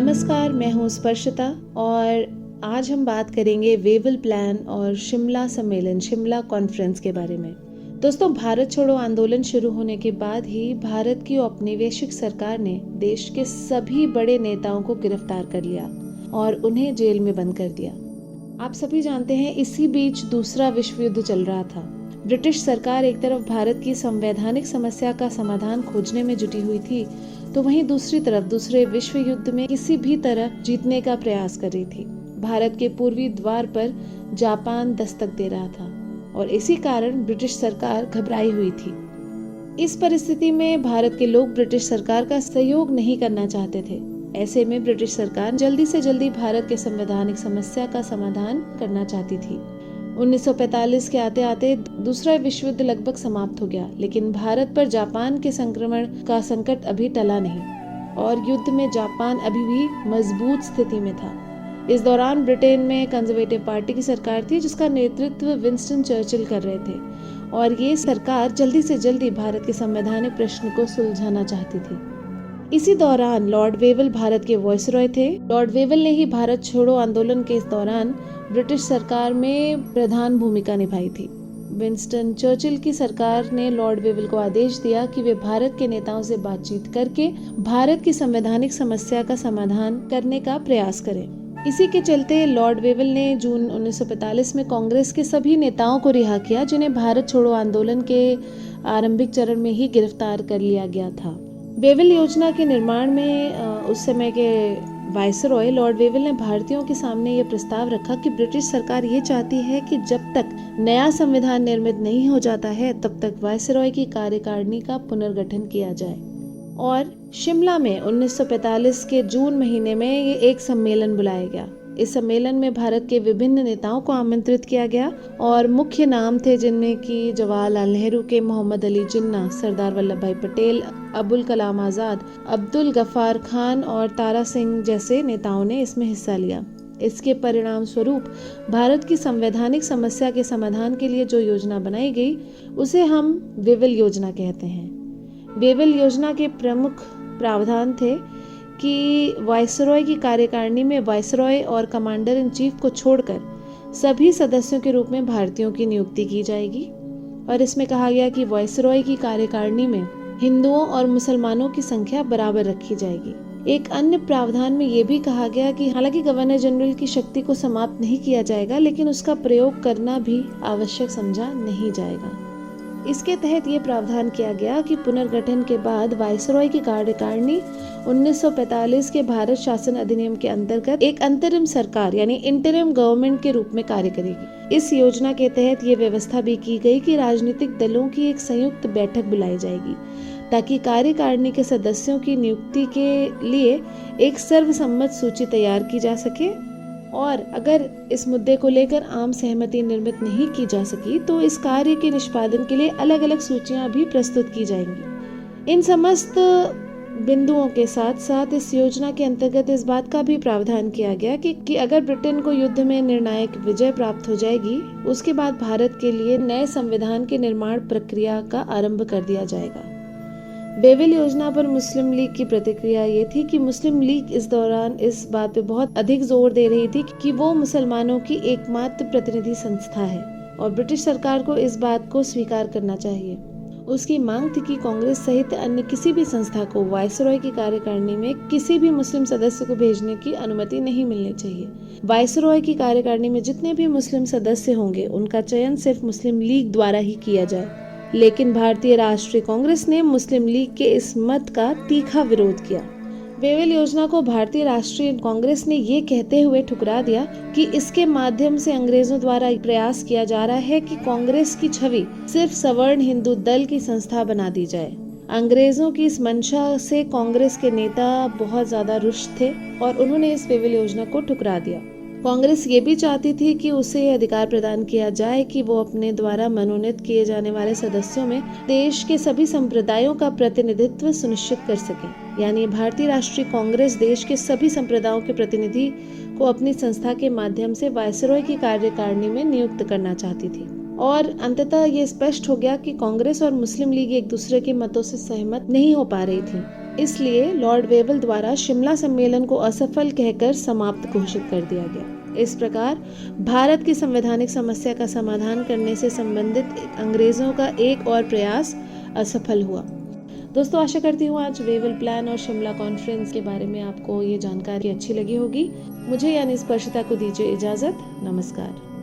नमस्कार, मैं हूँ स्पर्शिता और आज हम बात करेंगे वेवल प्लान और शिमला सम्मेलन, शिमला कॉन्फ्रेंस के बारे में। दोस्तों, भारत छोड़ो आंदोलन शुरू होने के बाद ही भारत की औपनिवेशिक सरकार ने देश के सभी बड़े नेताओं को गिरफ्तार कर लिया और उन्हें जेल में बंद कर दिया। आप सभी जानते हैं, इसी बीच दूसरा विश्व युद्ध चल रहा था। ब्रिटिश सरकार एक तरफ भारत की संवैधानिक समस्या का समाधान खोजने में जुटी हुई थी, तो वहीं दूसरी तरफ दूसरे विश्व युद्ध में किसी भी तरह जीतने का प्रयास कर रही थी। भारत के पूर्वी द्वार पर जापान दस्तक दे रहा था और इसी कारण ब्रिटिश सरकार घबराई हुई थी। इस परिस्थिति में भारत के लोग ब्रिटिश सरकार का सहयोग नहीं करना चाहते थे। ऐसे में ब्रिटिश सरकार जल्दी से जल्दी भारत के संवैधानिक समस्या का समाधान करना चाहती थी। 1945 के आते आते दूसरा विश्व युद्ध लगभग समाप्त हो गया, लेकिन भारत पर जापान के संक्रमण का संकट अभी टला नहीं और युद्ध में जापान अभी भी मजबूत स्थिति में था। इस दौरान ब्रिटेन में कंजर्वेटिव पार्टी की सरकार थी, जिसका नेतृत्व विंस्टन चर्चिल कर रहे थे और ये सरकार जल्दी से जल्दी भारत के संवैधानिक प्रश्न को सुलझाना चाहती थी। इसी दौरान लॉर्ड वेवल भारत के वायसरॉय थे। लॉर्ड वेवल ने ही भारत छोड़ो आंदोलन के इस दौरान ब्रिटिश सरकार में प्रधान भूमिका निभाई थी। विंस्टन चर्चिल की सरकार ने लॉर्ड वेवल को आदेश दिया कि वे भारत के नेताओं से बातचीत करके भारत की संवैधानिक समस्या का समाधान करने का प्रयास करें। इसी के चलते लॉर्ड वेवल ने जून 1945 में कांग्रेस के सभी नेताओं को रिहा किया, जिन्हें भारत छोड़ो आंदोलन के आरंभिक चरण में ही गिरफ्तार कर लिया गया था। वेवल योजना के निर्माण में उस समय के वायसरॉय लॉर्ड वेवल ने भारतीयों के सामने यह प्रस्ताव रखा कि ब्रिटिश सरकार ये चाहती है कि जब तक नया संविधान निर्मित नहीं हो जाता है, तब तक वायसरॉय की कार्यकारिणी का पुनर्गठन किया जाए। और शिमला में 1945 के जून महीने में ये एक सम्मेलन बुलाया गया। इस सम्मेलन में भारत के विभिन्न नेताओं को आमंत्रित किया गया और मुख्य नाम थे जिनमें कि जवाहरलाल नेहरू के मोहम्मद अली जिन्ना, सरदार वल्लभ भाई पटेल, अबुल कलाम आजाद, अब्दुल गफ्फार खान और तारा सिंह जैसे नेताओं ने इसमें हिस्सा लिया। इसके परिणाम स्वरूप भारत की संवैधानिक समस्या के समाधान के लिए जो योजना बनाई गई, उसे हम वेवल योजना कहते हैं। वेवल योजना के प्रमुख प्रावधान थे कि वायसरॉय की कार्यकारिणी में वायसरॉय और कमांडर इन चीफ को छोड़कर सभी सदस्यों के रूप में भारतीयों की नियुक्ति की जाएगी और इसमें कहा गया कि वायसरॉय की कार्यकारिणी में हिंदुओं और मुसलमानों की संख्या बराबर रखी जाएगी। एक अन्य प्रावधान में ये भी कहा गया कि हालांकि गवर्नर जनरल की शक्ति को समाप्त नहीं किया जाएगा, लेकिन उसका प्रयोग करना भी आवश्यक समझा नहीं जाएगा। इसके तहत ये प्रावधान किया गया कि पुनर्गठन के बाद वायसरॉय की कार्यकारिणी 1945 के भारत शासन अधिनियम के अंतर्गत एक अंतरिम सरकार यानी इंटरिम गवर्नमेंट के रूप में कार्य करेगी। इस योजना के तहत ये व्यवस्था भी की गई कि राजनीतिक दलों की एक संयुक्त बैठक बुलाई जाएगी ताकि कार्यकारिणी के सदस्यों की नियुक्ति के लिए एक सर्वसम्मत सूची तैयार की जा सके और अगर इस मुद्दे को लेकर आम सहमति निर्मित नहीं की जा सकी तो इस कार्य के निष्पादन के लिए अलग अलग सूचियां भी प्रस्तुत की जाएंगी। इन समस्त बिंदुओं के साथ साथ इस योजना के अंतर्गत इस बात का भी प्रावधान किया गया कि अगर ब्रिटेन को युद्ध में निर्णायक विजय प्राप्त हो जाएगी, उसके बाद भारत के लिए नए संविधान के निर्माण प्रक्रिया का आरंभ कर दिया जाएगा। वेवल योजना पर मुस्लिम लीग की प्रतिक्रिया ये थी कि मुस्लिम लीग इस दौरान इस बात पे बहुत अधिक जोर दे रही थी कि वो मुसलमानों की एकमात्र प्रतिनिधि संस्था है और ब्रिटिश सरकार को इस बात को स्वीकार करना चाहिए। उसकी मांग थी कि कांग्रेस सहित अन्य किसी भी संस्था को वायसरॉय की कार्यकारिणी में किसी भी मुस्लिम सदस्य को भेजने की अनुमति नहीं मिलनी चाहिए। वायसरॉय की कार्यकारिणी में जितने भी मुस्लिम सदस्य होंगे, उनका चयन सिर्फ मुस्लिम लीग द्वारा ही किया जाए। लेकिन भारतीय राष्ट्रीय कांग्रेस ने मुस्लिम लीग के इस मत का तीखा विरोध किया। वेवल योजना को भारतीय राष्ट्रीय कांग्रेस ने ये कहते हुए ठुकरा दिया कि इसके माध्यम से अंग्रेजों द्वारा प्रयास किया जा रहा है कि कांग्रेस की छवि सिर्फ सवर्ण हिंदू दल की संस्था बना दी जाए। अंग्रेजों की इस मंशा से कांग्रेस के नेता बहुत ज्यादा रुष्ट थे और उन्होंने इस वेवल योजना को ठुकरा दिया। कांग्रेस ये भी चाहती थी कि उसे अधिकार प्रदान किया जाए कि वो अपने द्वारा मनोनीत किए जाने वाले सदस्यों में देश के सभी संप्रदायों का प्रतिनिधित्व सुनिश्चित कर सके। यानी भारतीय राष्ट्रीय कांग्रेस देश के सभी संप्रदायों के प्रतिनिधि को अपनी संस्था के माध्यम से वायसरॉय की कार्यकारिणी में नियुक्त करना चाहती थी। और अंततः ये स्पष्ट हो गया कि कांग्रेस और मुस्लिम लीग एक दूसरे के मतों से सहमत नहीं हो पा रही थी। इसलिए लॉर्ड वेवल द्वारा शिमला सम्मेलन को असफल कहकर समाप्त घोषित कर दिया गया। इस प्रकार भारत की संवैधानिक समस्या का समाधान करने से संबंधित अंग्रेजों का एक और प्रयास असफल हुआ। दोस्तों, आशा करती हूँ आज वेवल प्लान और शिमला कॉन्फ्रेंस के बारे में आपको ये जानकारी अच्छी लगी होगी। मुझे यानी स्पर्शिता को दीजिए इजाज़त। नमस्कार।